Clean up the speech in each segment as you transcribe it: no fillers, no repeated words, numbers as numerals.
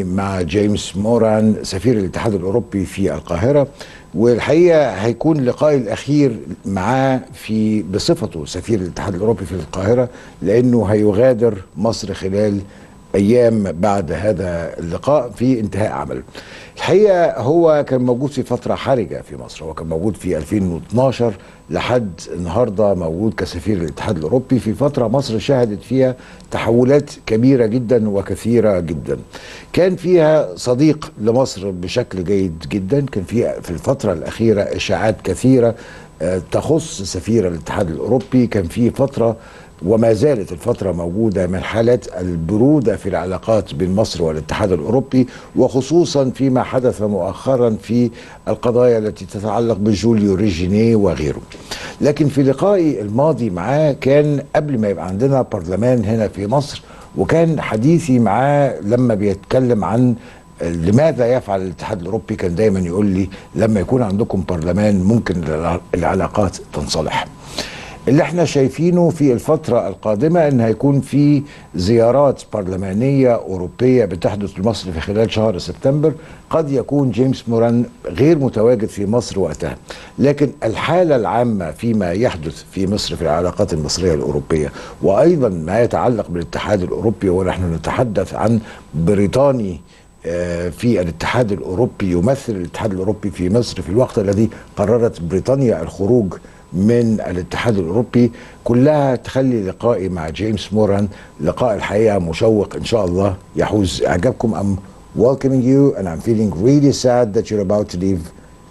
مع جيمس موران سفير الاتحاد الأوروبي في القاهرة، والحقيقة هيكون لقائي الأخير معاه بصفته سفير الاتحاد الأوروبي في القاهرة، لأنه هيغادر مصر خلال أيام بعد هذا اللقاء في انتهاء عمله. الحقيقة هو كان موجود في فترة حرجة في مصر، هو كان موجود في 2012 لحد النهاردة موجود كسفير الاتحاد الأوروبي في فترة مصر شهدت فيها تحولات كبيرة جدا وكثيرة جدا. كان فيها صديق لمصر بشكل جيد جدا، كان فيها في الفترة الأخيرة إشاعات كثيرة تخص سفير الاتحاد الأوروبي، كان في فترة وما زالت الفترة موجودة من حالات البرودة في العلاقات بين مصر والاتحاد الأوروبي، وخصوصا فيما حدث مؤخرا في القضايا التي تتعلق بجوليو ريجيني وغيره. لكن في لقائي الماضي معاه كان قبل ما يبقى عندنا برلمان هنا في مصر، وكان حديثي معاه لما بيتكلم عن لماذا يفعل الاتحاد الأوروبي كان دايما يقول لي لما يكون عندكم برلمان ممكن العلاقات تنصلح. اللي احنا شايفينه في الفترة القادمة ان هيكون في زيارات برلمانية أوروبية بتحدث لمصر في خلال شهر سبتمبر. قد يكون جيمس موران غير متواجد في مصر وقتها، لكن الحالة العامة فيما يحدث في مصر في العلاقات المصرية الأوروبية، وأيضا ما يتعلق بالاتحاد الأوروبي، ونحن نتحدث عن بريطاني في الاتحاد الأوروبي يمثل الاتحاد الأوروبي في مصر في الوقت الذي قررت بريطانيا الخروج من الاتحاد الأوروبي، كلها تخلي لقائي مع جيمس موران لقاء الحقيقة مشوق إن شاء الله يحوز إعجابكم. I'm welcoming you and I'm feeling really sad that you're about to leave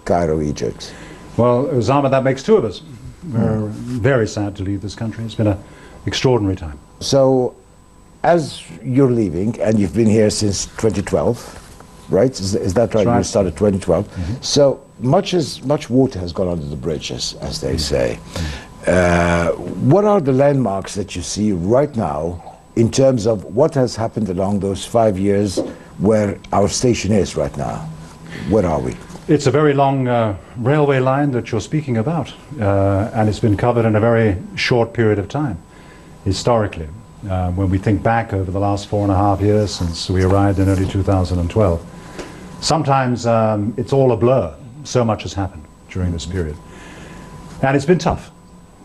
Cairo, Egypt. Well, Ossama, that makes two of us. We're very sad to leave this country. It's been an extraordinary time. So, as you're leaving, and you've been here since 2012, right? Is that right? That's right. You started 2012. So much water has gone under the bridges, as they say. What are the landmarks that you see right now in terms of what has happened along those 5 years where our station is right now? Where are we? It's a very long railway line that you're speaking about, and it's been covered in a very short period of time, historically. When we think back over the last 4.5 years since we arrived in early 2012, sometimes it's all a blur. So much has happened during this period. And it's been tough.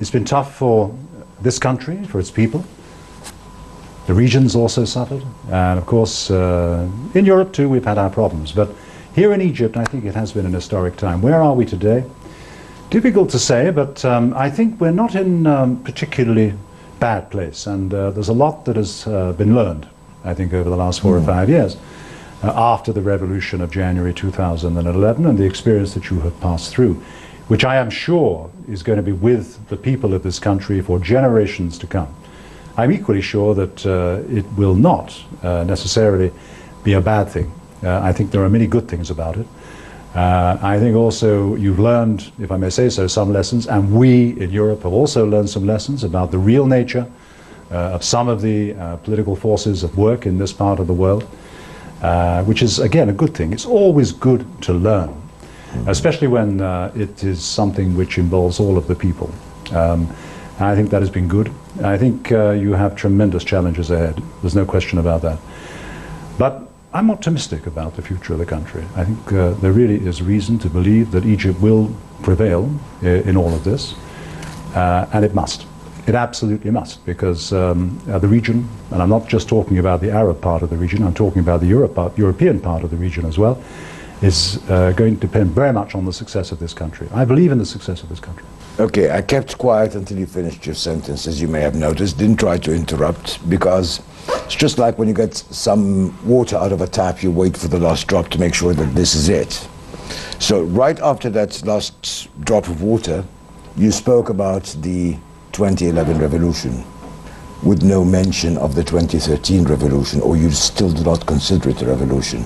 It's been tough for this country, for its people. The region's also suffered. And of course, in Europe too, we've had our problems. But here in Egypt, I think it has been an historic time. Where are we today? Difficult to say, but I think we're not in particularly bad place. And there's a lot that has been learned, I think, over the last 4 or 5 years. After the revolution of January 2011 and the experience that you have passed through, which I am sure is going to be with the people of this country for generations to come. I'm equally sure that it will not necessarily be a bad thing. I think there are many good things about it. I think also you've learned, if I may say so, some lessons, and we in Europe have also learned some lessons about the real nature of some of the political forces at work in this part of the world. Which is, again, a good thing. It's always good to learn, especially when it is something which involves all of the people. I think that has been good. I think you have tremendous challenges ahead. There's no question about that. But I'm optimistic about the future of the country. I think there really is reason to believe that Egypt will prevail in all of this, and it must. It absolutely must, because the region, and I'm not just talking about the Arab part of the region, I'm talking about the European part of the region as well, is going to depend very much on the success of this country. I believe in the success of this country. Okay, I kept quiet until you finished your sentence, as you may have noticed. Didn't try to interrupt, because it's just like when you get some water out of a tap, you wait for the last drop to make sure that this is it. So right after that last drop of water, you spoke about the 2011 revolution with no mention of the 2013 revolution, or you still do not consider it a revolution?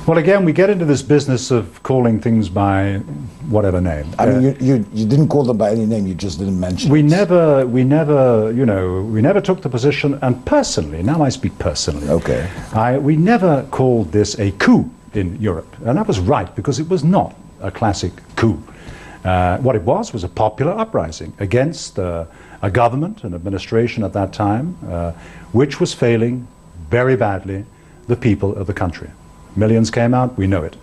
Well, again, we get into this business of calling things by whatever name. I mean, you didn't call them by any name, you just didn't mention we it. we never took the position, and personally, now I speak personally, okay. We never called this a coup in Europe, and that was right, because it was not a classic coup. What it was a popular uprising against a government, an administration at that time, which was failing very badly the people of the country. Millions came out, we know it.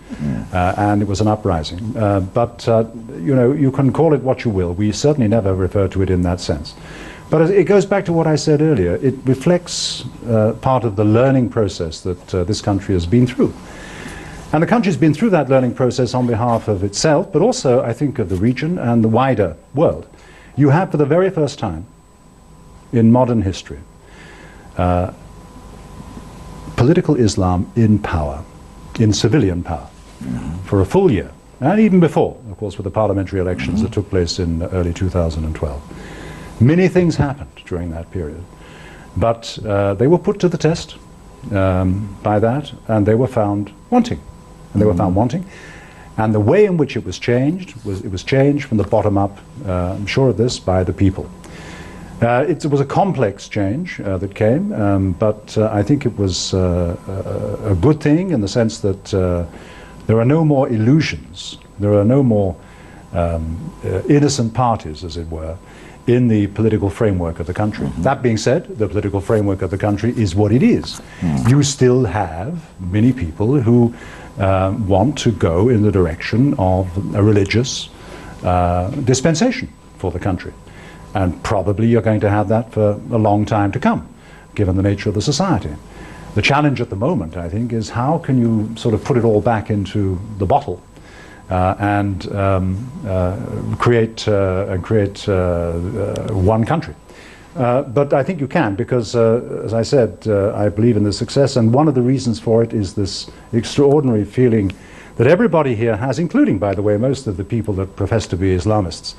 And it was an uprising. But you know, you can call it what you will. We certainly never refer to it in that sense. But it goes back to what I said earlier. It reflects part of the learning process that this country has been through. And the country's been through that learning process on behalf of itself, but also, I think, of the region and the wider world. You have, for the very first time in modern history, political Islam in power, in civilian power, for a full year, and even before, of course, with the parliamentary elections that took place in early 2012. Many things happened during that period, but they were put to the test by that, and they were found wanting. And they were found wanting. And the way in which it was changed from the bottom up, I'm sure of this, by the people. It was a complex change that came, but I think it was a good thing in the sense that there are no more illusions, there are no more innocent parties, as it were, in the political framework of the country. That being said, the political framework of the country is what it is. You still have many people who want to go in the direction of a religious dispensation for the country. And probably you're going to have that for a long time to come, given the nature of the society. The challenge at the moment, I think, is how can you sort of put it all back into the bottle and create one country. But I think you can, because, as I said, I believe in the success, and one of the reasons for it is this extraordinary feeling that everybody here has, including, by the way, most of the people that profess to be Islamists,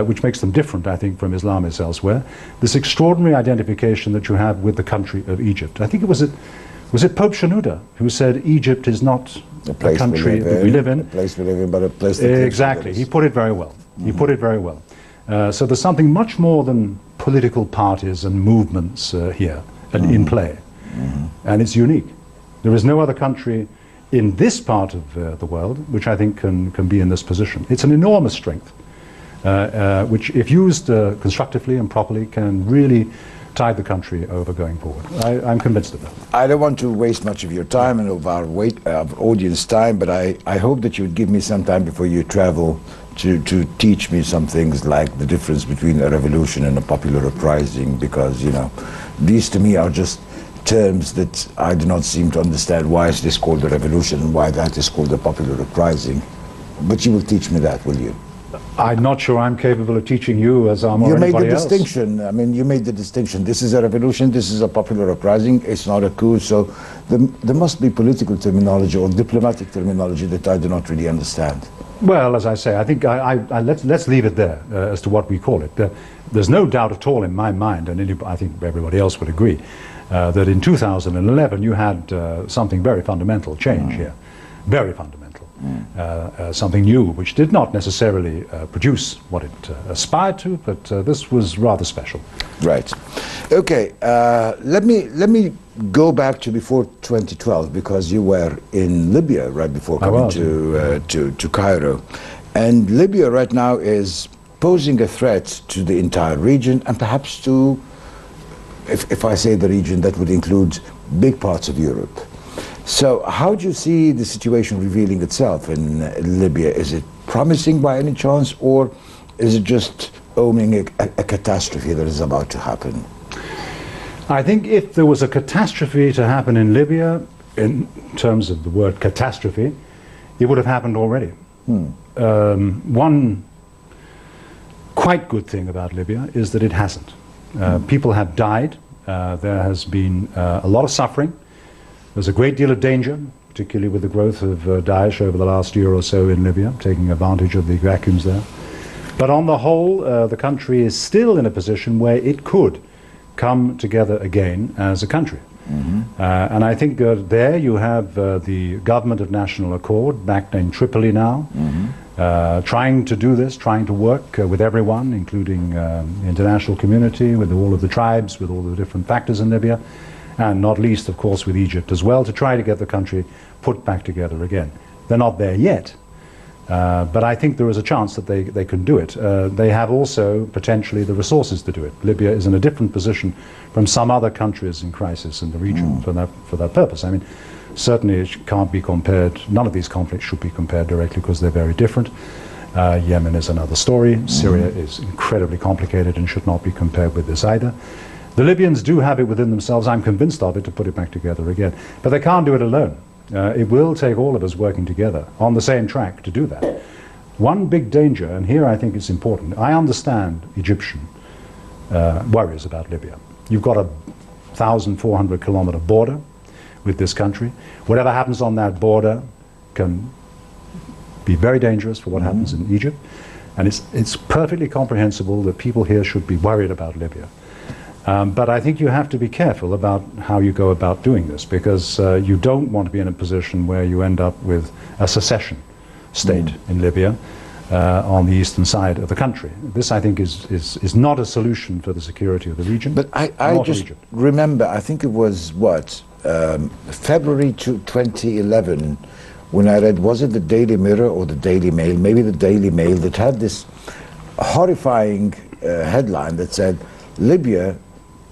which makes them different, I think, from Islamists elsewhere, this extraordinary identification that you have with the country of Egypt. I think it was it Pope Shenouda who said Egypt is not a country that we live in. A place we live in, but a place that exactly. He put it very well. He put it very well. So there's something much more than political parties and movements here and in play. And it's unique. There is no other country in this part of the world which I think can be in this position. It's an enormous strength, which if used constructively and properly can really tide the country over going forward. I'm convinced of that. I don't want to waste much of your time and of our audience time, but I hope that you would give me some time before you travel to teach me some things like the difference between a revolution and a popular uprising, because, you know, these to me are just terms that I do not seem to understand. Why is this called a revolution and why that is called a popular uprising? But you will teach me that, will you? I'm not sure I'm capable of teaching you as I'm or anybody else. You made the distinction. I mean, you made the distinction. This is a revolution, this is a popular uprising, it's not a coup. So there must be political terminology or diplomatic terminology that I do not really understand. Well, as I say, I think let's leave it there as to what we call it. There's no doubt at all in my mind, and I think everybody else would agree, that in 2011 you had something very fundamental change here. Very fundamental. Something new, which did not necessarily produce what it aspired to, but this was rather special. Right. Okay. Let me go back to before 2012, because you were in Libya right before coming to Cairo, and Libya right now is posing a threat to the entire region, and perhaps to, if I say the region, that would include big parts of Europe. So how do you see the situation revealing itself in Libya? Is it promising by any chance, or is it just owning a catastrophe that is about to happen? I think if there was a catastrophe to happen in Libya, in terms of the word catastrophe, it would have happened already. One quite good thing about Libya is that it hasn't. People have died. There has been a lot of suffering. There's a great deal of danger, particularly with the growth of Daesh over the last year or so in Libya, taking advantage of the vacuums there. But on the whole, the country is still in a position where it could come together again as a country. And I think there you have the government of national accord, back in Tripoli now, trying to do this, trying to work with everyone, including the international community, with all of the tribes, with all the different factors in Libya, and not least, of course, with Egypt as well, to try to get the country put back together again. They're not there yet, but I think there is a chance that they can do it. They have also potentially the resources to do it. Libya is in a different position from some other countries in crisis in the region for that purpose. I mean, Certainly it can't be compared, none of these conflicts should be compared directly because they're very different. Yemen is another story. Syria is incredibly complicated and should not be compared with this either. The Libyans do have it within themselves, I'm convinced of it, to put it back together again. But they can't do it alone. It will take all of us working together on the same track to do that. One big danger, and here I think it's important, I understand Egyptian worries about Libya. You've got a 1,400 kilometer border with this country. Whatever happens on that border can be very dangerous for what happens in Egypt. And it's perfectly comprehensible that people here should be worried about Libya. But I think you have to be careful about how you go about doing this, because you don't want to be in a position where you end up with a secession state in Libya on the eastern side of the country. This, I think, is not a solution for the security of the region. But I just remember, I think it was what, February 2011, when I read, was it the Daily Mirror or the Daily Mail, maybe the Daily Mail, that had this horrifying headline that said, Libya,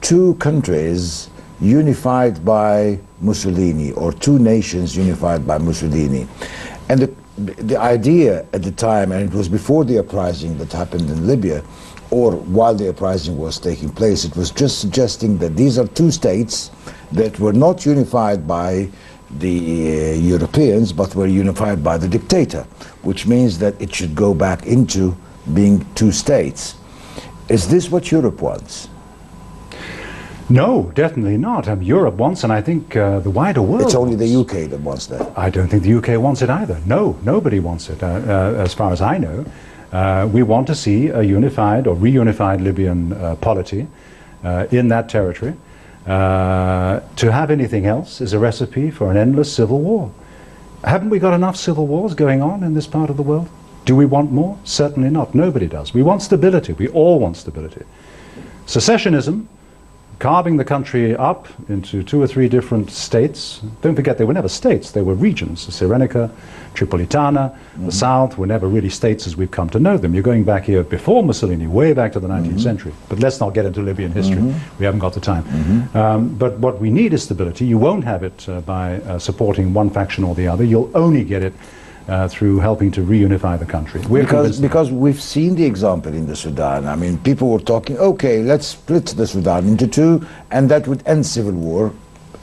two countries unified by Mussolini, or two nations unified by Mussolini. And the idea at the time, and it was before the uprising that happened in Libya, or while the uprising was taking place, it was just suggesting that these are two states that were not unified by the Europeans, but were unified by the dictator, which means that it should go back into being two states. Is this what Europe wants? No, definitely not. Europe wants, and I think the wider world It's only wants. the UK that wants that. I don't think the UK wants it either. No, nobody wants it, as far as I know. We want to see a unified or reunified Libyan polity in that territory. To have anything else is a recipe for an endless civil war. Haven't we got enough civil wars going on in this part of the world? Do we want more? Certainly not. Nobody does. We want stability. We all want stability. Secessionism, carving the country up into 2 or 3 different states. Don't forget, they were never states, they were regions. Cyrenaica, Tripolitana, the south were never really states as we've come to know them. You're going back here before Mussolini, way back to the 19th century. But let's not get into Libyan history. We haven't got the time. But what we need is stability. You won't have it by supporting one faction or the other. You'll only get it through helping to reunify the country. Because we've seen the example in the Sudan. I mean, people were talking, okay, let's split the Sudan into 2, and that would end civil war.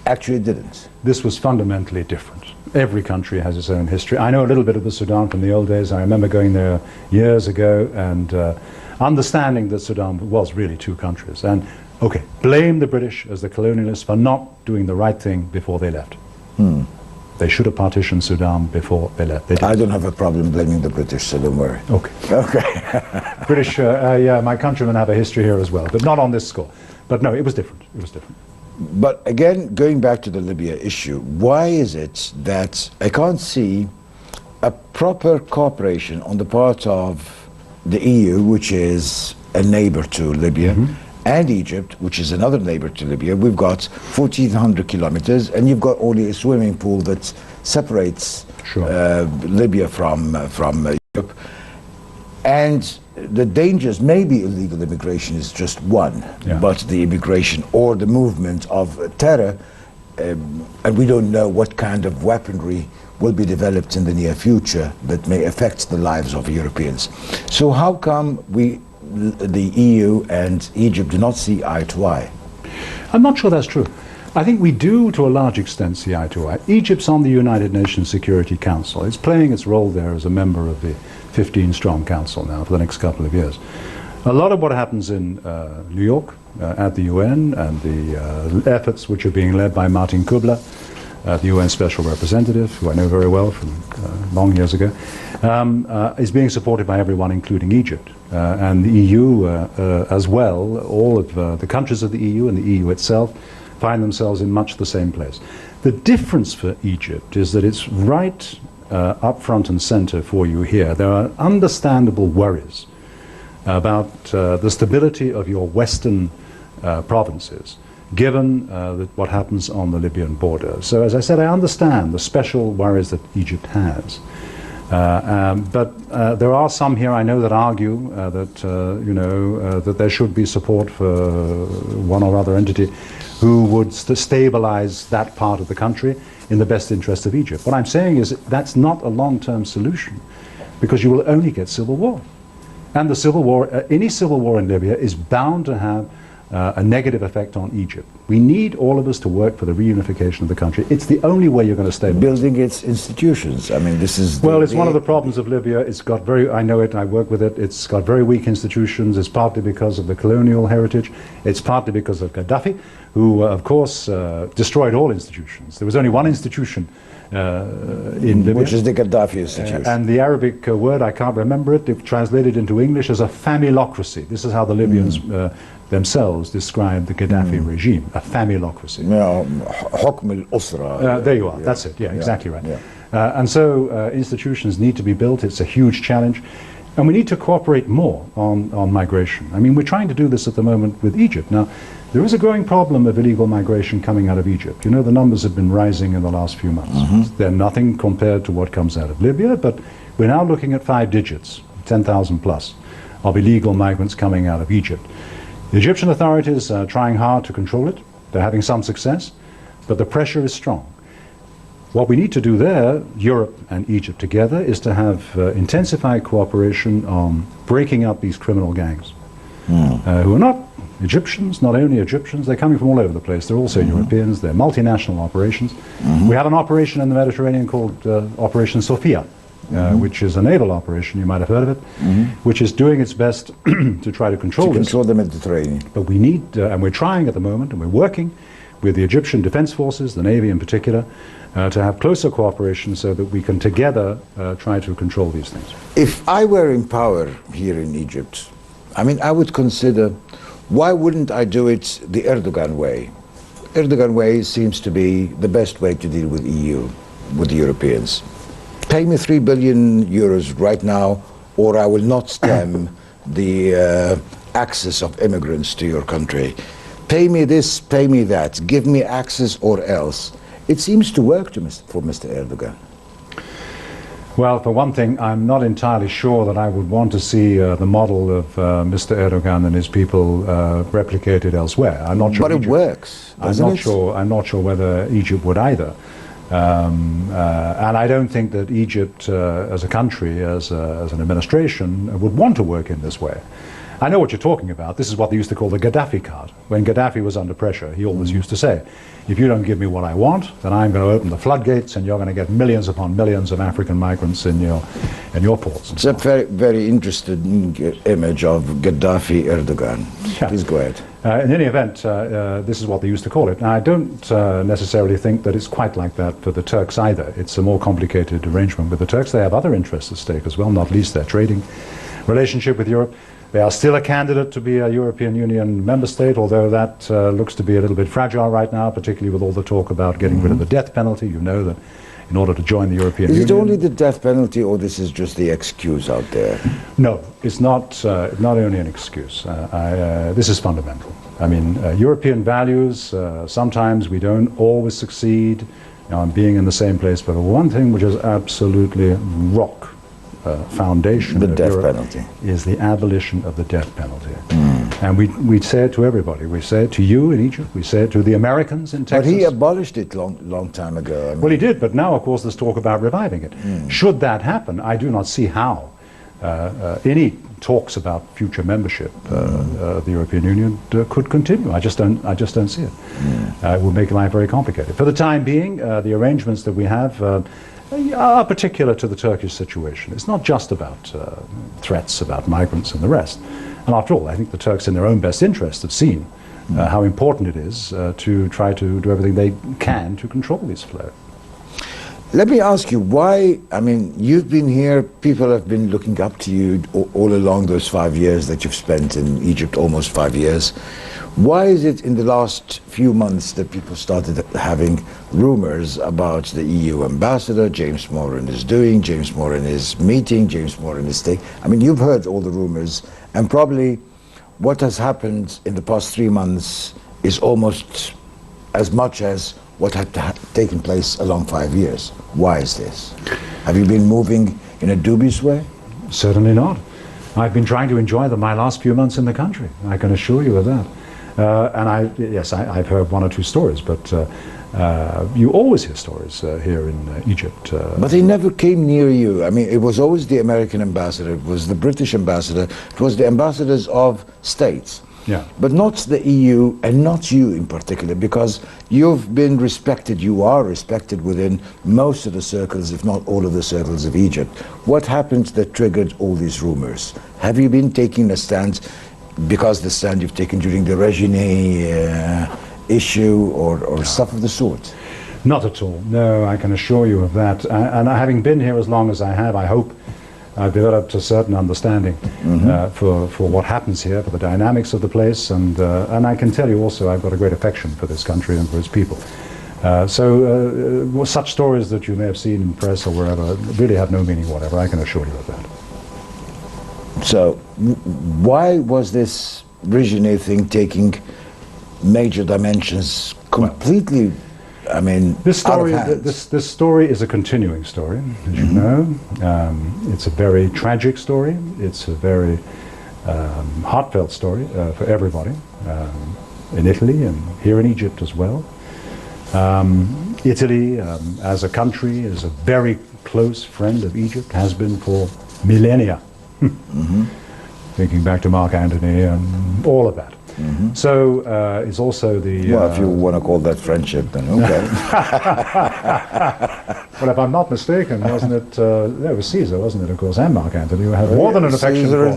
Actually, it didn't. This was fundamentally different. Every country has its own history. I know a little bit of the Sudan from the old days. I remember going there years ago and understanding that Sudan was really 2 countries. And, okay, blame the British as the colonialists for not doing the right thing before they left. They should have partitioned Sudan before they left. They I don't have a problem blaming the British, so don't worry. Okay. Okay. British, yeah, my countrymen have a history here as well, but not on this score. But no, it was different. It was different. But again, going back to the Libya issue, why is it that I can't see a proper cooperation on the part of the EU, which is a neighbor to Libya, and Egypt, which is another neighbor to Libya? We've got 1,400 kilometers, and you've got only a swimming pool that separates Libya from Europe. And the dangers, maybe illegal immigration is just one, but the immigration or the movement of terror, and we don't know what kind of weaponry will be developed in the near future that may affect the lives of Europeans. So how come the EU and Egypt do not see eye to eye? I'm not sure that's true. I think we do, to a large extent, see eye to eye. Egypt's on the United Nations Security Council. It's playing its role there as a member of the 15-strong council now for the next couple of years. A lot of what happens in New York at the UN and the efforts which are being led by Martin Kubler, the UN Special Representative, who I know very well from long years ago, is being supported by everyone, including Egypt. And the EU as well. All of the countries of the EU and the EU itself find themselves in much the same place. The difference for Egypt is that it's right up front and center for you here. There are understandable worries about the stability of your western provinces, given what happens on the Libyan border. So, as I said, I understand the special worries that Egypt has. But there are some here, I know, that argue that that there should be support for one or other entity who would stabilize that part of the country. in the best interest of Egypt. What I'm saying is that's not a long-term solution, because you will only get civil war. And the civil war, any civil war in Libya is bound to have a negative effect on Egypt. We need all of us to work for the reunification of the country. It's the only way you're going to stay. Building its institutions. I mean, this is... Well, it's one of the problems of Libya. It's got very, I know it, I work with it, it's got very weak institutions. It's partly because of the colonial heritage. It's partly because of Gaddafi, who, of course, destroyed all institutions. There was only one institution in Libya. Which is the Gaddafi institution. And the Arabic word, I can't remember it, if translated into English as a familocracy. This is how the Libyans themselves describe the Gaddafi regime, a familocracy. حكم الأسرة. There you are, that's it, yeah, exactly right. And so institutions need to be built. It's a huge challenge. And we need to cooperate more on migration. I mean, we're trying to do this at the moment with Egypt. Now, there is a growing problem of illegal migration coming out of Egypt. You know, the numbers have been rising in the last few months. They're nothing compared to what comes out of Libya, but we're now looking at 5 digits, 10,000 plus, of illegal migrants coming out of Egypt. The Egyptian authorities are trying hard to control it. They're having some success, but the pressure is strong. What we need to do there, Europe and Egypt together, is to have intensified cooperation on breaking up these criminal gangs, who are not Egyptians, not only Egyptians, they're coming from all over the place. They're also Europeans, they're multinational operations. We have an operation in the Mediterranean called Operation Sophia, which is a naval operation, you might have heard of it, which is doing its best to try to control the Mediterranean. But we need, and we're trying at the moment, and we're working with the Egyptian Defense Forces, the Navy in particular, to have closer cooperation so that we can together try to control these things. If I were in power here in Egypt, I mean, I would consider, why wouldn't I do it the Erdogan way? Erdogan way seems to be the best way to deal with EU, with the Europeans. Pay me 3 billion euros right now, or I will not stem the access of immigrants to your country. Pay me this, pay me that, give me access or else. It seems to work for Mr. Erdogan. Well, for one thing, I'm not entirely sure that I would want to see the model of Mr. Erdogan and his people replicated elsewhere. I'm not sure. But it works, doesn't it? I'm not sure whether Egypt would either. And I don't think that Egypt, as a country, as an administration, would want to work in this way. I know what you're talking about. This is what they used to call the Gaddafi card. When Gaddafi was under pressure, he always used to say, if you don't give me what I want, then I'm going to open the floodgates and you're going to get millions upon millions of African migrants in your ports. It's a very, very interesting image of Gaddafi Erdogan. Yeah. Please go ahead. In any event, this is what they used to call it. Now, I don't necessarily think that it's quite like that for the Turks either. It's a more complicated arrangement with the Turks. They have other interests at stake as well, not least their trading relationship with Europe. They are still a candidate to be a European Union member state, although that looks to be a little bit fragile right now, particularly with all the talk about getting rid of the death penalty. You know that in order to join the European Union... Is it only the death penalty, or this is just the excuse out there? No, it's not only an excuse. This is fundamental. I mean, European values, sometimes we don't always succeed on being in the same place, but one thing which is absolutely rock foundation the of death Europe penalty is the abolition of the death penalty. And we say it to everybody. We say it to you in Egypt. We say it to the Americans in Texas. But he abolished it long time ago. I mean. Well, he did, but now, of course, there's talk about reviving it. Should that happen, I do not see how any talks about future membership of the European Union could continue. I just don't see it. It would make life very complicated. For the time being, the arrangements that we have are particular to the Turkish situation. It's not just about threats about migrants and the rest. And after all, I think the Turks in their own best interest have seen how important it is to try to do everything they can to control this flow. Let me ask you why, I mean, you've been here, people have been looking up to you all along those 5 years that you've spent in Egypt, almost 5 years. Why is it in the last few months that people started having rumors about the EU ambassador, James Moran is doing, James Moran is meeting, James Moran is staying? I mean, you've heard all the rumors, and probably what has happened in the past 3 months is almost as much as what had taken place along 5 years. Why is this? Have you been moving in a dubious way? Certainly not. I've been trying to enjoy my last few months in the country. I can assure you of that. I've heard one or two stories, but you always hear stories here in Egypt. But they never came near you. I mean, it was always the American ambassador, it was the British ambassador, it was the ambassadors of states. Yeah. But not the EU, and not you in particular, because you've been respected, you are respected within most of the circles, if not all of the circles of Egypt. What happened that triggered all these rumors? Have you been taking a stand because the stand you've taken during the Regine issue or stuff of the sort? Not at all. No, I can assure you of that. And having been here as long as I have, I hope I've developed a certain understanding for what happens here, for the dynamics of the place, and I can tell you also I've got a great affection for this country and for its people. Such stories that you may have seen in press or wherever really have no meaning whatever, I can assure you of that. So why was this Regine thing taking major dimensions completely, I mean, this story, out of hands? this story is a continuing story, as you know. It's a very tragic story. It's a very heartfelt story for everybody in Italy and here in Egypt as well. Italy, as a country, is a very close friend of Egypt, has been for millennia. Thinking back to Mark Antony and all of that. So it's also the... Well, if you want to call that friendship, then okay. Well, if I'm not mistaken, wasn't it... it was Caesar, wasn't it, of course, and Mark Antony, who had more than an affection Caesar,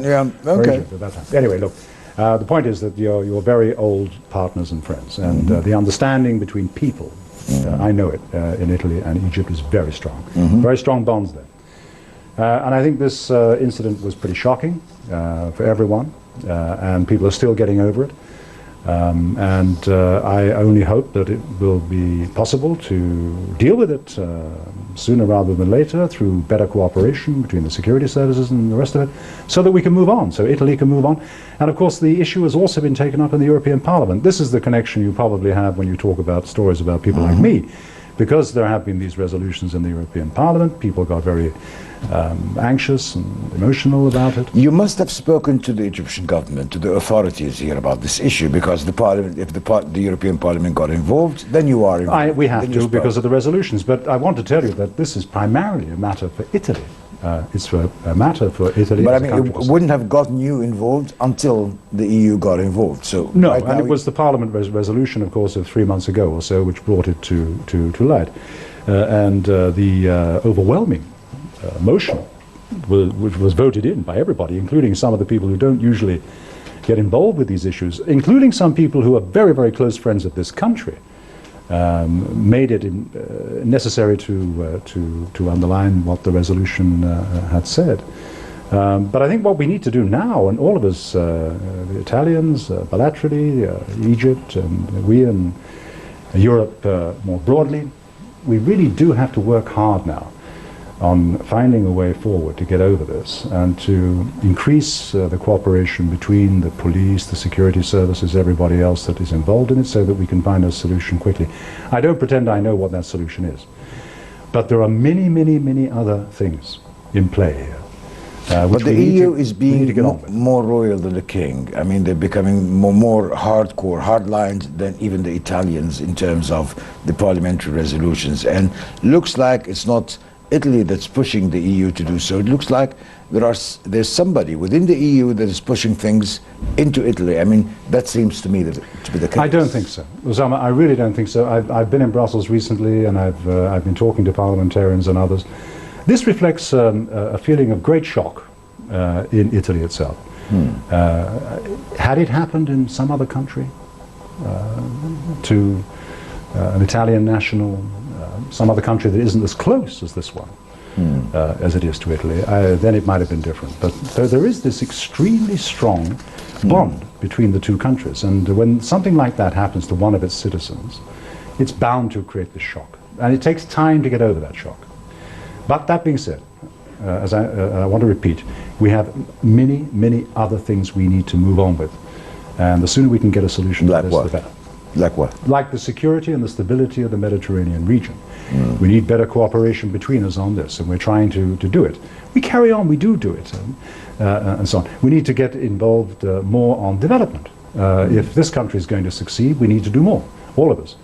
for Egypt at that time. Anyway, look, the point is that you're very old partners and friends, and the understanding between people, I know it, in Italy and Egypt is very strong. Very strong bonds there. And I think this incident was pretty shocking for everyone, and people are still getting over it. I only hope that it will be possible to deal with it sooner rather than later through better cooperation between the security services and the rest of it, so that we can move on, so Italy can move on. And of course the issue has also been taken up in the European Parliament. This is the connection you probably have when you talk about stories about people like me. Because there have been these resolutions in the European Parliament, people got very anxious and emotional about it. You must have spoken to the Egyptian government, to the authorities here about this issue, because the Parliament, if the European Parliament got involved, then you are involved. We have to because of the resolutions, but I want to tell you that this is primarily a matter for Italy. It's a matter for Italy. But I mean, it wouldn't have gotten you involved until the EU got involved. So no, right, and it was the Parliament resolution, of course, of 3 months ago or so, which brought it to light, and the overwhelming motion, which was voted in by everybody, including some of the people who don't usually get involved with these issues, including some people who are very, very close friends of this country. Made it necessary to underline what the resolution had said. But I think what we need to do now, and all of us, the Italians, bilaterally, Egypt, and we in Europe more broadly, we really do have to work hard now on finding a way forward to get over this and to increase the cooperation between the police, the security services, everybody else that is involved in it, so that we can find a solution quickly. I don't pretend I know what that solution is, but there are many, many, many other things in play here. But the EU is being more royal than the king. I mean, they're becoming more hardcore, hardlined than even the Italians in terms of the parliamentary resolutions. And looks like it's not Italy that's pushing the EU to do so. It looks like there's somebody within the EU that is pushing things into Italy. I mean, that seems to me to be the case. I don't think so, Ossama. I really don't think so. I've been in Brussels recently, and I've been talking to parliamentarians and others. This reflects a feeling of great shock in Italy itself. Had it happened in some other country, to an Italian national, some other country that isn't as close as this one, as it is to Italy, then it might have been different. But there is this extremely strong bond between the two countries, and when something like that happens to one of its citizens, it's bound to create this shock. And it takes time to get over that shock. But that being said, as I want to repeat, we have many, many other things we need to move on with. And the sooner we can get a solution to this, the better. Like what? Like the security and the stability of the Mediterranean region. We need better cooperation between us on this, and we're trying to do it. We carry on, we do it, and so on. We need to get involved more on development If this country is going to succeed, we need to do more, all of us,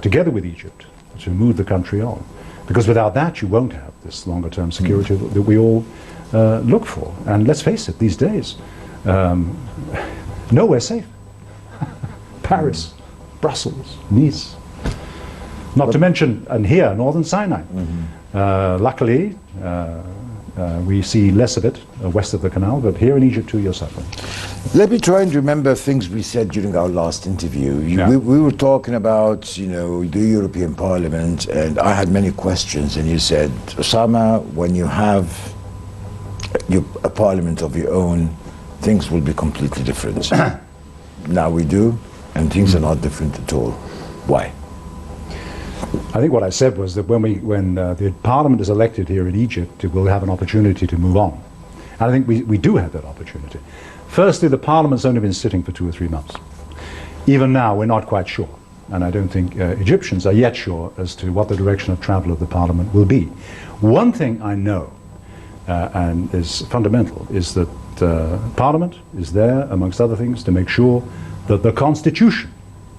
together with Egypt, to move the country on. Because without that, you won't have this longer-term security that we all look for. And let's face it, these days, nowhere's safe. Paris, Brussels, Nice. Not to mention, and here, northern Sinai. Luckily, we see less of it west of the canal, but here in Egypt too, you're suffering. Let me try and remember things we said during our last interview. We were talking about, the European Parliament, and I had many questions, and you said, Ossama, when you have a parliament of your own, things will be completely different. Now we do, and things are not different at all. Why? I think what I said was that when the parliament is elected here in Egypt, it will have an opportunity to move on. And I think we do have that opportunity. Firstly, the parliament's only been sitting for 2 or 3 months. Even now, we're not quite sure. And I don't think Egyptians are yet sure as to what the direction of travel of the parliament will be. One thing I know, and is fundamental, is that parliament is there, amongst other things, to make sure that the constitution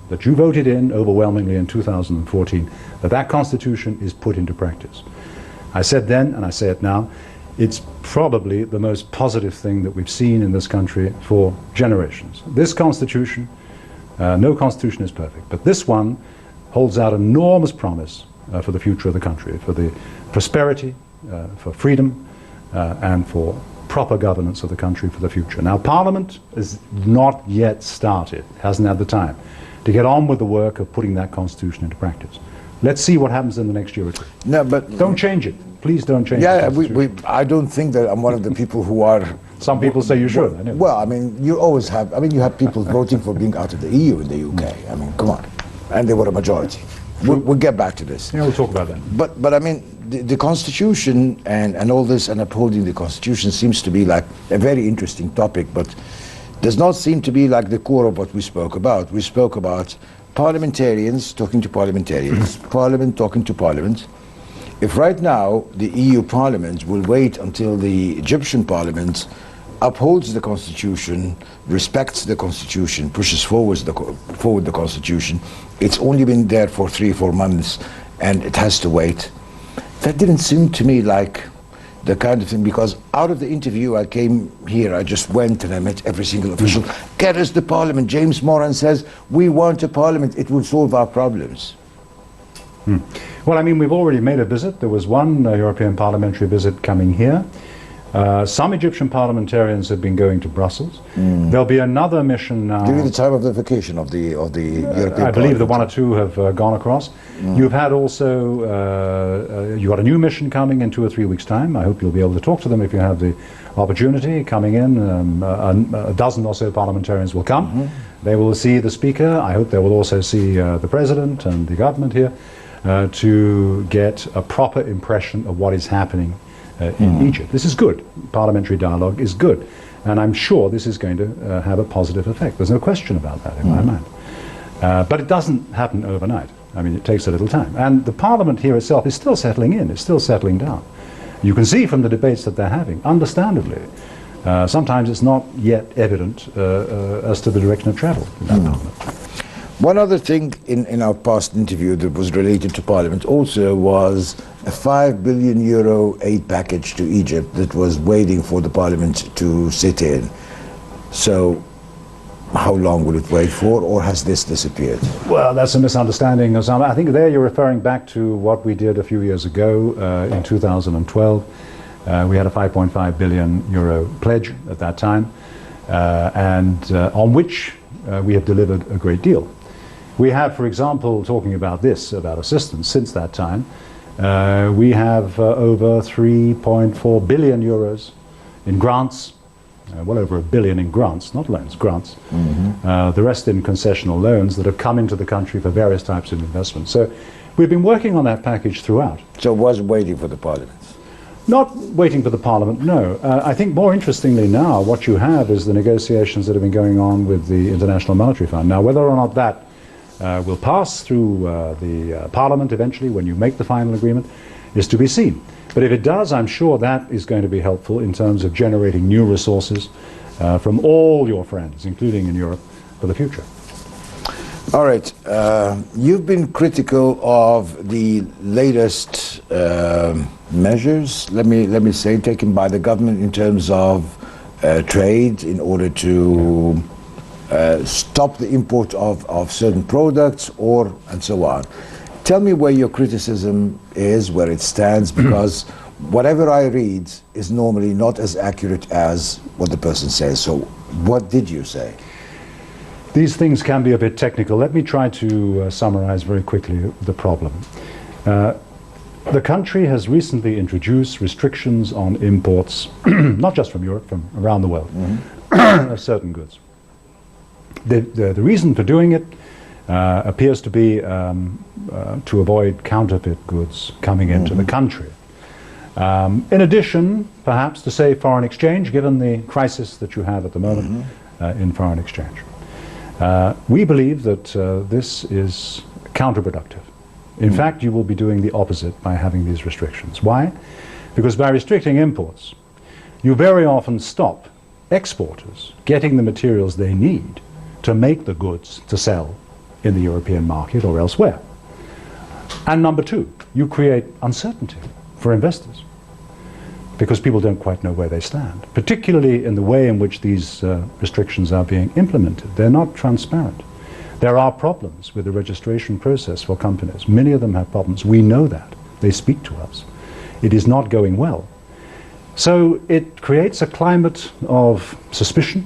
that you voted in overwhelmingly in 2014, that constitution is put into practice. I said then, and I say it now, it's probably the most positive thing that we've seen in this country for generations. This constitution, no constitution is perfect, but this one holds out enormous promise for the future of the country, for the prosperity, for freedom, and for proper governance of the country for the future. Now, Parliament is not yet started, hasn't had the time to get on with the work of putting that constitution into practice. Let's see what happens in the next year or two. No, but don't change it. Please don't change it. Yeah, I don't think that I'm one of the people who are... Some people say you should. Anyway. Well, I mean, you always have... I mean, you have people voting for being out of the EU in the UK. I mean, come on. And they were a majority. We'll get back to this. Yeah, we'll talk about that. But I mean, the Constitution and all this and upholding the Constitution seems to be like a very interesting topic, but does not seem to be like the core of what we spoke about. We spoke about parliamentarians talking to parliamentarians, Parliament talking to Parliament. If right now the EU Parliament will wait until the Egyptian Parliament upholds the Constitution, respects the Constitution, pushes forward the Constitution, it's only been there for 3 or 4 months and it has to wait. That didn't seem to me like the kind of thing, because out of the interview I came here, I just went and I met every single official. Get us the parliament. James Mوران says, we want a parliament, it will solve our problems. Well, I mean, we've already made a visit. There was one European parliamentary visit coming here. Some Egyptian parliamentarians have been going to Brussels. There'll be another mission now. During the time of the vacation of the European Parliament. I believe that 1 or 2 have gone across. You've had also, you've got a new mission coming in 2 or 3 weeks' time. I hope you'll be able to talk to them if you have the opportunity. Coming in, a dozen or so parliamentarians will come. They will see the Speaker. I hope they will also see the President and the government here to get a proper impression of what is happening in Egypt. This is good. Parliamentary dialogue is good. And I'm sure this is going to have a positive effect. There's no question about that in my mind. But it doesn't happen overnight. I mean, it takes a little time. And the Parliament here itself is still settling in. It's still settling down. You can see from the debates that they're having, understandably, sometimes it's not yet evident as to the direction of travel in that Parliament. One other thing in our past interview that was related to Parliament also was a €5 billion aid package to Egypt that was waiting for the Parliament to sit in. So how long will it wait for, or has this disappeared? Well, that's a misunderstanding, Ossama. I think there you're referring back to what we did a few years ago in 2012. We had a €5.5 billion pledge at that time, and on which we have delivered a great deal. We have, for example, talking about this, about assistance, since that time, we have over €3.4 billion in grants, well over $1 billion in grants, not loans, grants. The rest in concessional loans that have come into the country for various types of investments. So we've been working on that package throughout. So it was waiting for the Parliament? Not waiting for the Parliament, no. I think more interestingly now, what you have is the negotiations that have been going on with the International Monetary Fund. Now, whether or not that will pass through the Parliament eventually when you make the final agreement is to be seen. But if it does, I'm sure that is going to be helpful in terms of generating new resources from all your friends, including in Europe, for the future. All right. You've been critical of the latest measures, let me say, taken by the government in terms of trade in order to stop the import of certain products and so on. Tell me where your criticism is, where it stands, because whatever I read is normally not as accurate as what the person says. So what did you say? These things can be a bit technical. Let me try to summarize very quickly the problem. The country has recently introduced restrictions on imports, not just from Europe, from around the world, of certain goods. The reason for doing it appears to be to avoid counterfeit goods coming into the country. In addition, perhaps to save foreign exchange, given the crisis that you have at the moment in foreign exchange. We believe that this is counterproductive. In fact, you will be doing the opposite by having these restrictions. Why? Because by restricting imports, you very often stop exporters getting the materials they need to make the goods to sell in the European market or elsewhere. And number two, you create uncertainty for investors because people don't quite know where they stand, particularly in the way in which these restrictions are being implemented. They're not transparent. There are problems with the registration process for companies. Many of them have problems. We know that. They speak to us. It is not going well. So it creates a climate of suspicion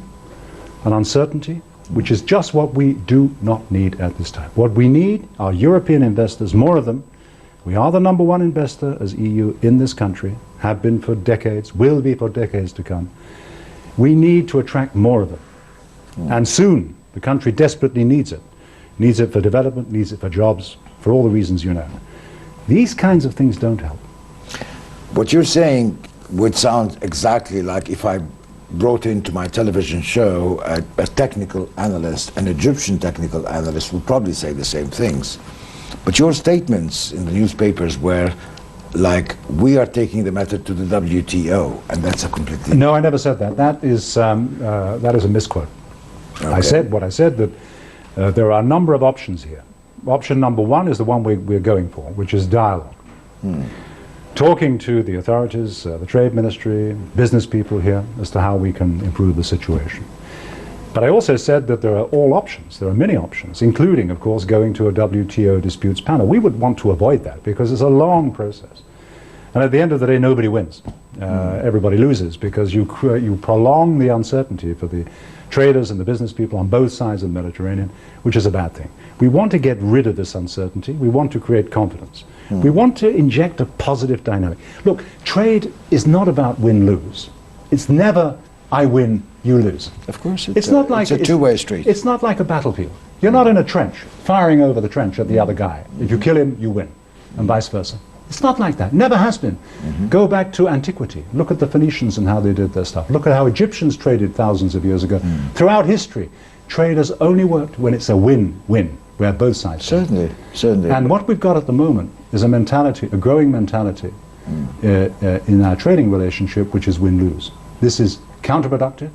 and uncertainty, which is just what we do not need at this time. What we need are European investors, more of them. We are the number one investor as EU in this country, have been for decades, will be for decades to come. We need to attract more of them. And soon, the country desperately needs it. Needs it for development, needs it for jobs, for all the reasons you know. These kinds of things don't help. What you're saying would sound exactly like if I brought into my television show a technical analyst, an Egyptian technical analyst would probably say the same things. But your statements in the newspapers were like, we are taking the matter to the WTO, and that's a completely... No, I never said that. That is a misquote. Okay. I said what I said, that there are a number of options here. Option number one is the one we're going for, which is dialogue. Talking to the authorities, the trade ministry, business people here, as to how we can improve the situation. But I also said that there are all options, there are many options, including, of course, going to a WTO disputes panel. We would want to avoid that because it's a long process. And at the end of the day, nobody wins. Everybody loses because you prolong the uncertainty for the traders and the business people on both sides of the Mediterranean, which is a bad thing. We want to get rid of this uncertainty. We want to create confidence. We want to inject a positive dynamic. Look, trade is not about win-lose. It's never I win, you lose. Of course, it's not like it's a two-way street. It's not like a battlefield. You're not in a trench, firing over the trench at the other guy. If you kill him, you win, and vice versa. It's not like that. Never has been. Go back to antiquity. Look at the Phoenicians and how they did their stuff. Look at how Egyptians traded thousands of years ago. Throughout history, trade has only worked when it's a win-win, where both sides certainly. And what we've got at the moment is a mentality, a growing mentality in our trading relationship, which is win-lose. This is counterproductive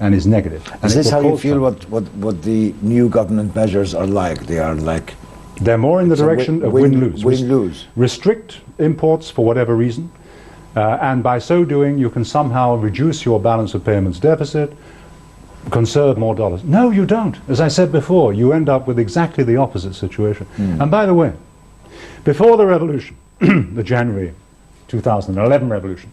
and is negative. And is this how you feel what the new government measures are like? They are like... They're more in the direction of win-lose. Win-lose. Restrict imports for whatever reason, and by so doing you can somehow reduce your balance of payments deficit, conserve more dollars. No, you don't. As I said before, you end up with exactly the opposite situation. And by the way, before the revolution, the January 2011 revolution,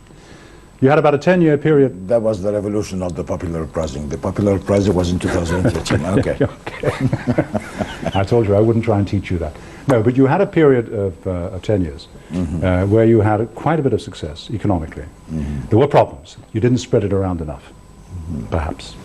you had about a 10-year period. That was the revolution of the popular uprising. The popular uprising was in 2013. Okay. Okay. I told you I wouldn't try and teach you that. No, but you had a period of 10 years where you had quite a bit of success economically. There were problems. You didn't spread it around enough, perhaps.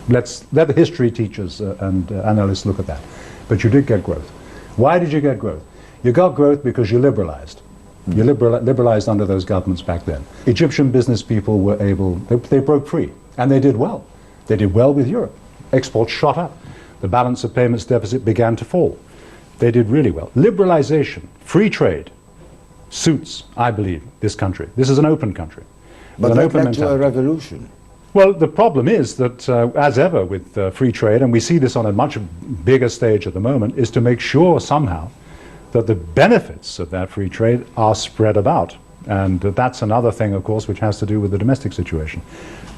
Let the history teachers and analysts look at that. But you did get growth. Why did you get growth? You got growth because you liberalized. You liberalized under those governments back then. Egyptian business people were able, they broke free, and they did well. They did well with Europe. Exports shot up. The balance of payments deficit began to fall. They did really well. Liberalization, free trade, suits, I believe, this country. This is an open country. But that led to a revolution. Well, the problem is that, as ever with free trade, and we see this on a much bigger stage at the moment, is to make sure somehow that the benefits of that free trade are spread about. And that's another thing, of course, which has to do with the domestic situation.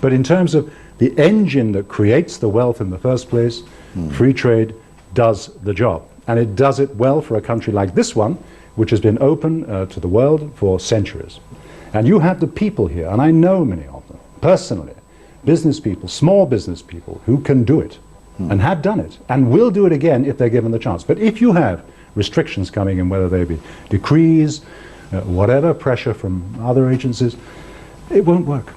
But in terms of the engine that creates the wealth in the first place, free trade does the job. And it does it well for a country like this one, which has been open to the world for centuries. And you have the people here, and I know many of them, personally, business people, small business people, who can do it, and have done it, and will do it again if they're given the chance. But if you have restrictions coming in, whether they be decrees, whatever, pressure from other agencies, it won't work.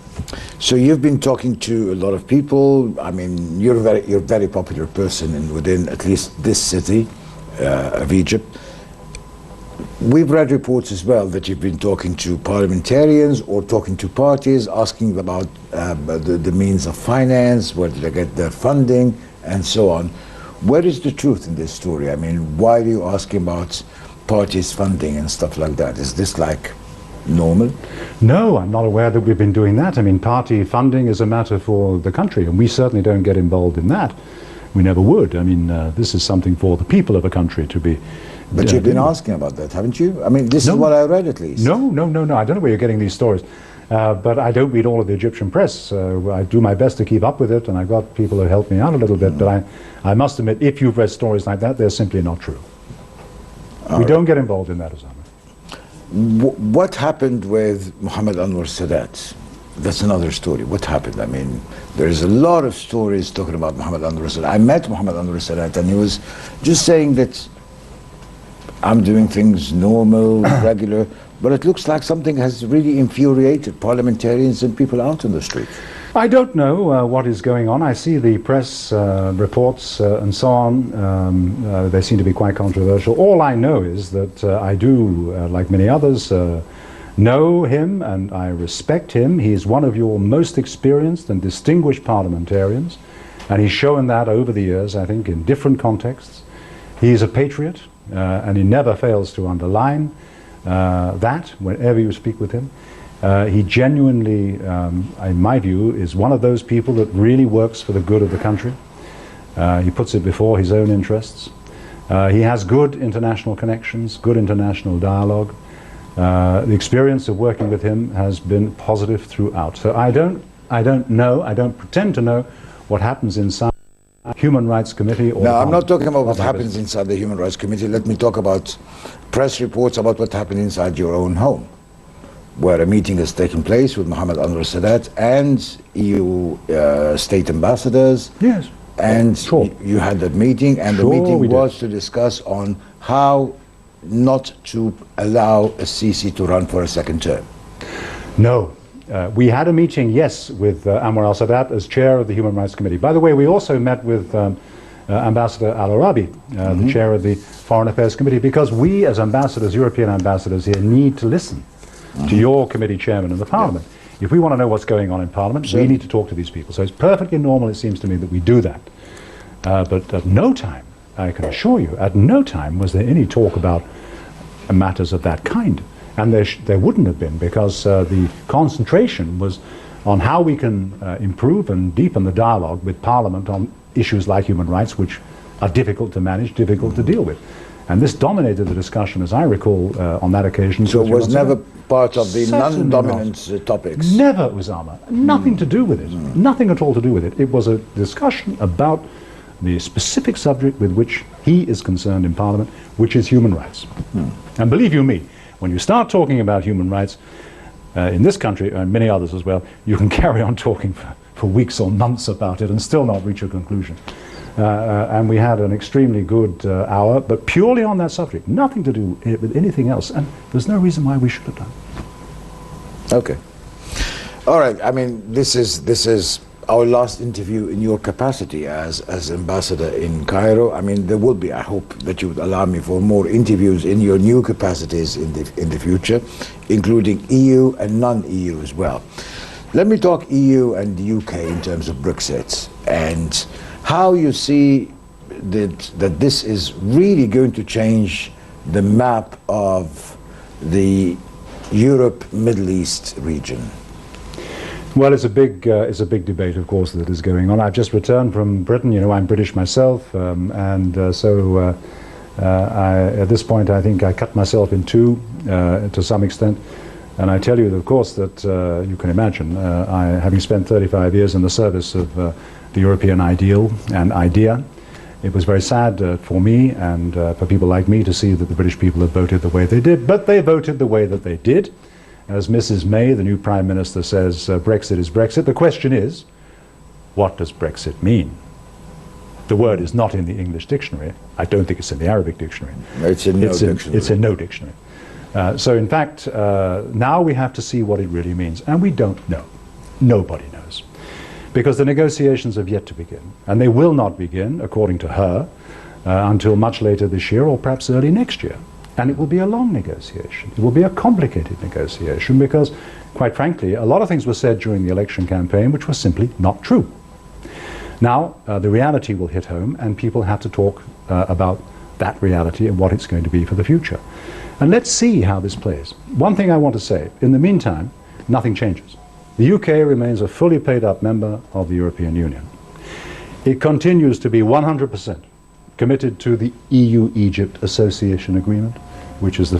So you've been talking to a lot of people. I mean, you're a very popular person within at least this city of Egypt. We've read reports as well that you've been talking to parliamentarians or talking to parties, asking about the means of finance, where do they get their funding, and so on. Where is the truth in this story? I mean, why are you asking about parties funding and stuff like that? Is this like normal? No, I'm not aware that we've been doing that. I mean, party funding is a matter for the country, and we certainly don't get involved in that. We never would. I mean, this is something for the people of a country to be. But you've been asking about that, haven't you? I mean, this is what I read at least. No. I don't know where you're getting these stories. But I don't read all of the Egyptian press. I do my best to keep up with it, and I've got people who help me out a little bit. But I must admit, if you've read stories like that, they're simply not true. We don't get involved in that, Ossama. What happened with Mohammed Anwar Sadat? That's another story. What happened? I mean, there's a lot of stories talking about Mohammed Anwar Sadat. I met Mohammed Anwar Sadat, and he was just saying that I'm doing things normal, regular, but it looks like something has really infuriated parliamentarians and people out in the street. I don't know what is going on. I see the press reports and so on. They seem to be quite controversial. All I know is that I do, like many others, know him and I respect him. He's one of your most experienced and distinguished parliamentarians, and he's shown that over the years, I think, in different contexts. He's a patriot, and he never fails to underline that whenever you speak with him. He genuinely, in my view, is one of those people that really works for the good of the country. He puts it before his own interests. He has good international connections, good international dialogue. The experience of working with him has been positive throughout. So I don't know, I don't pretend to know what happens inside the Human Rights Committee. Or no, I'm not talking about what happens inside the Human Rights Committee. Let me talk about press reports about what happened inside your own home, where a meeting has taken place with Mohammed Anwar Sadat and EU state ambassadors. Yes. And sure. You had that meeting, and the meeting was to discuss on how not to allow a Sisi to run for a second term. No. We had a meeting, yes, with Anwar al-Sadat as chair of the Human Rights Committee. By the way, we also met with Ambassador Al-Arabi, the chair of the Foreign Affairs Committee, because we as ambassadors, European ambassadors here, need to listen to your committee chairman and the Parliament. Yeah. If we want to know what's going on in Parliament, we need to talk to these people. So it's perfectly normal, it seems to me, that we do that. But at no time, I can assure you, at no time was there any talk about matters of that kind. And there wouldn't have been, because the concentration was on how we can improve and deepen the dialogue with Parliament on issues like human rights, which are difficult to manage, difficult to deal with. And this dominated the discussion, as I recall, on that occasion. So it was never part of the non-dominant topics? Never, Ossama. Nothing to do with it. Nothing at all to do with it. It was a discussion about the specific subject with which he is concerned in Parliament, which is human rights. And believe you me, when you start talking about human rights in this country, and many others as well, you can carry on talking for weeks or months about it and still not reach a conclusion. And we had an extremely good hour, but purely on that subject, nothing to do with anything else, and there's no reason why we should have done. Okay. All right, I mean, this is our last interview in your capacity as ambassador in Cairo. I mean, there will be, I hope that you would allow me for more interviews in your new capacities in the future, including EU and non-EU as well. Let me talk EU and the UK in terms of Brexit, and how you see that this is really going to change the map of the Europe-Middle East region. Well, it's a big debate, of course, that is going on. I've just returned from Britain. You know, I'm British myself, so at this point, I think I cut myself in two to some extent. And I tell you, of course, that you can imagine, having spent 35 years in the service of the European ideal and idea, it was very sad for me and for people like me to see that the British people have voted the way they did. But they voted the way that they did. As Mrs. May, the new Prime Minister, says, Brexit is Brexit. The question is, what does Brexit mean? The word is not in the English dictionary. I don't think it's in the Arabic dictionary. It's in no dictionary. It's in no dictionary. So in fact, now we have to see what it really means. And we don't know. Nobody knows. Because the negotiations have yet to begin. And they will not begin, according to her, until much later this year or perhaps early next year. And it will be a long negotiation. It will be a complicated negotiation because, quite frankly, a lot of things were said during the election campaign which were simply not true. Now, the reality will hit home and people have to talk about that reality and what it's going to be for the future. And let's see how this plays. One thing I want to say, in the meantime, nothing changes. The UK remains a fully paid up member of the European Union. It continues to be 100% committed to the EU-Egypt Association Agreement, which is the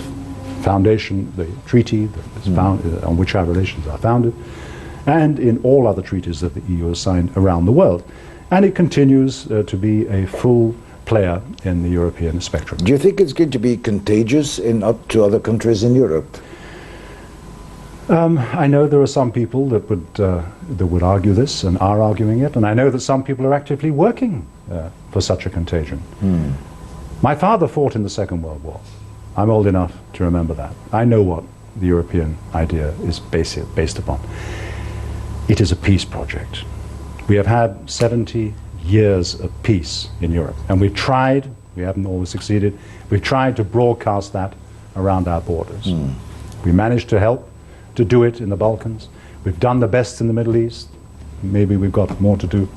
foundation, the treaty that is on which our relations are founded, and in all other treaties that the EU has signed around the world. And it continues to be a full player in the European spectrum. Do you think it's going to be contagious up to other countries in Europe? I know there are some people that would argue this and are arguing it, and I know that some people are actively working for such a contagion. My father fought in the Second World War. I'm old enough to remember that. I know what the European idea is based upon. It is a peace project. We have had 70 years of peace in Europe, and we've tried, we haven't always succeeded, we've tried to broadcast that around our borders. We managed to help to do it in the Balkans. We've done the best in the Middle East. Maybe we've got more to do.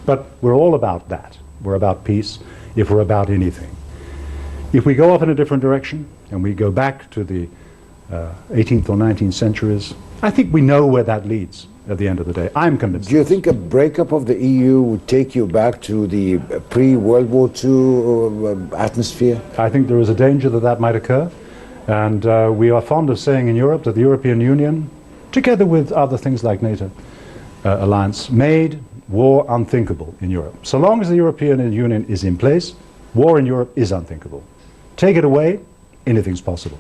But we're all about that. We're about peace if we're about anything. If we go off in a different direction and we go back to the 18th or 19th centuries, I think we know where that leads at the end of the day. I'm convinced. Do you think a breakup of the EU would take you back to the pre-World War II atmosphere? I think there is a danger that that might occur. And we are fond of saying in Europe that the European Union, together with other things like NATO alliance, made war unthinkable in Europe. So long as the European Union is in place, war in Europe is unthinkable. Take it away, anything's possible.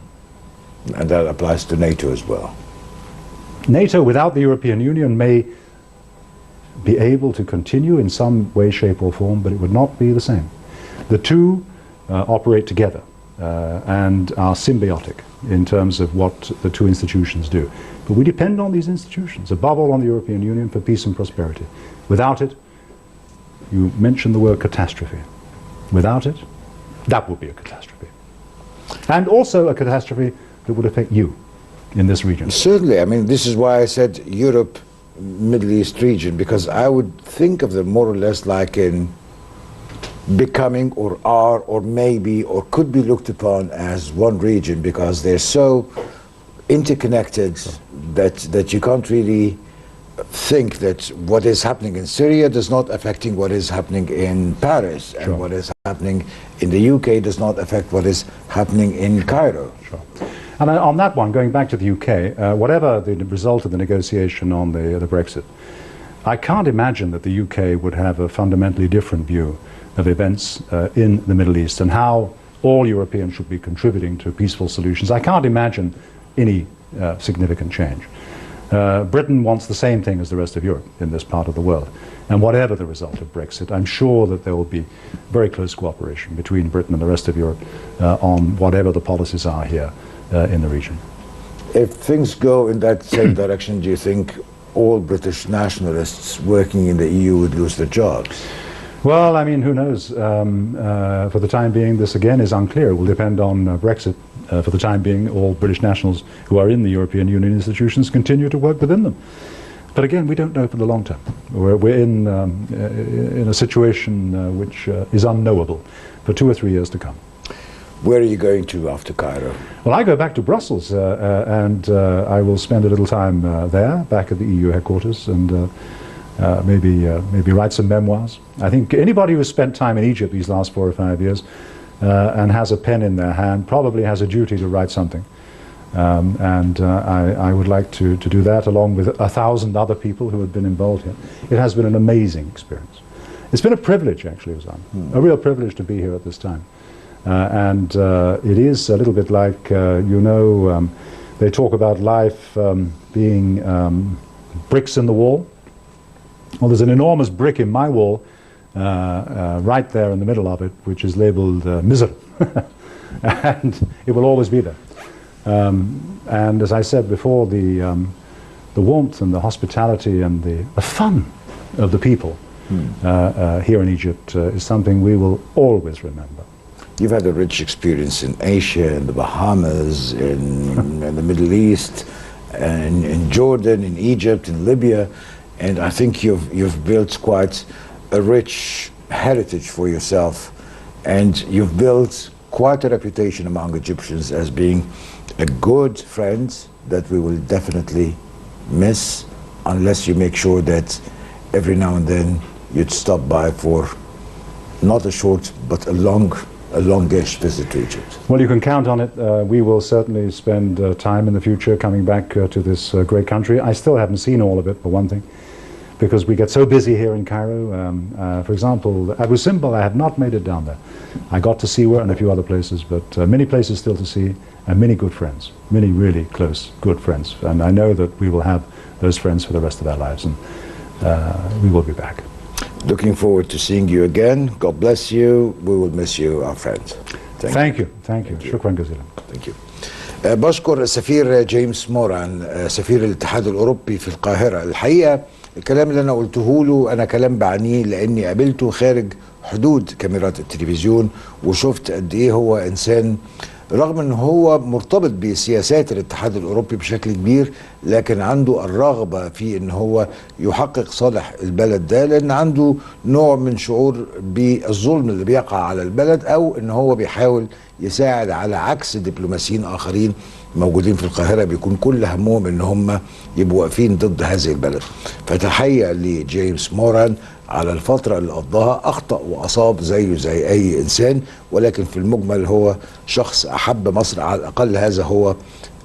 And that applies to NATO as well. NATO without the European Union may be able to continue in some way, shape or form, but it would not be the same. The two operate together. And are symbiotic in terms of what the two institutions do. But we depend on these institutions, above all on the European Union, for peace and prosperity. Without it, you mentioned the word catastrophe. Without it, that would be a catastrophe. And also a catastrophe that would affect you in this region. Certainly. I mean, this is why I said Europe, Middle East region, because I would think of them more or less like in becoming or are or maybe or could be looked upon as one region, because they're so interconnected that you can't really think that what is happening in Syria does not affecting what is happening in Paris, and what is happening in the UK does not affect what is happening in Cairo. Sure. And on that one, going back to the UK, whatever the result of the negotiation on the Brexit, I can't imagine that the UK would have a fundamentally different view of events in the Middle East and how all Europeans should be contributing to peaceful solutions. I can't imagine any significant change. Britain wants the same thing as the rest of Europe in this part of the world. And whatever the result of Brexit, I'm sure that there will be very close cooperation between Britain and the rest of Europe on whatever the policies are here in the region. If things go in that same direction, do you think all British nationalists working in the EU would lose their jobs? Well, I mean, who knows? For the time being, this again is unclear. It will depend on Brexit. For the time being, all British nationals who are in the European Union institutions continue to work within them. But again, we don't know for the long term. We're in a situation which is unknowable for 2 or 3 years to come. Where are you going to after Cairo? Well, I go back to Brussels, and I will spend a little time there, back at the EU headquarters, and maybe write some memoirs. I think anybody who's spent time in Egypt these last 4 or 5 years and has a pen in their hand probably has a duty to write something. I would like to do that along with 1,000 other people who have been involved here. It has been an amazing experience. It's been a privilege, actually, Ossama, a real privilege to be here at this time. It is a little bit like, they talk about life being bricks in the wall. Well, there's an enormous brick in my wall right there in the middle of it, which is labeled misery. And it will always be there. And as I said before, the warmth and the hospitality and the fun of the people here in Egypt is something we will always remember. You've had a rich experience in Asia, in the Bahamas, in the Middle East, and in Jordan, in Egypt, in Libya, and I think you've built quite a rich heritage for yourself, and you've built quite a reputation among Egyptians as being a good friend that we will definitely miss unless you make sure that every now and then you'd stop by for not a short but a longish visit to Egypt. Well, you can count on it. We will certainly spend time in the future coming back to this great country. I still haven't seen all of it, for one thing, because we get so busy here in Cairo. For example, Abu Simbel, I have not made it down there. I got to Siwa and a few other places, but many places still to see, and many good friends, many really close, good friends. And I know that we will have those friends for the rest of our lives, and we will be back. Looking forward to seeing you again. God bless you. We will miss you, our friend. Thank you. شكرا جزيلا. Thank you. بشكر السفير جيمس موران سفير الاتحاد الأوروبي في القاهرة. الحقيقة الكلام اللي أنا قلته له أنا كلام بعنيه لأني قابلته خارج حدود كاميرات التلفزيون وشفت قد إيه هو إنسان رغم ان هو مرتبط بسياسات الاتحاد الاوروبي بشكل كبير، لكن عنده الرغبه في ان هو يحقق صالح البلد ده، لان عنده نوع من شعور بالظلم اللي بيقع على البلد، او ان هو بيحاول يساعد على عكس دبلوماسيين اخرين موجودين في القاهره بيكون كل همهم ان هم يبقوا واقفين ضد هذه البلد. فتحيه لجيمس موران على الفترة اللي قضاها، أخطأ وأصاب زيه زي أي إنسان، ولكن في المجمل هو شخص أحب مصر، على الأقل هذا هو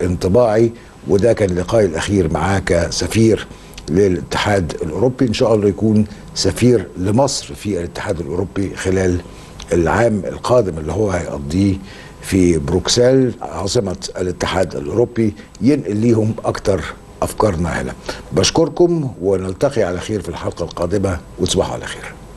انطباعي، وده كان لقائي الأخير معاه كسفير للاتحاد الأوروبي. إن شاء الله يكون سفير لمصر في الاتحاد الأوروبي خلال العام القادم اللي هو هيقضيه في بروكسل عاصمة الاتحاد الأوروبي، ينقل ليهم أكتر أفكارنا هنا. بشكركم ونلتقي على خير في الحلقة القادمة، وتصبحوا على خير.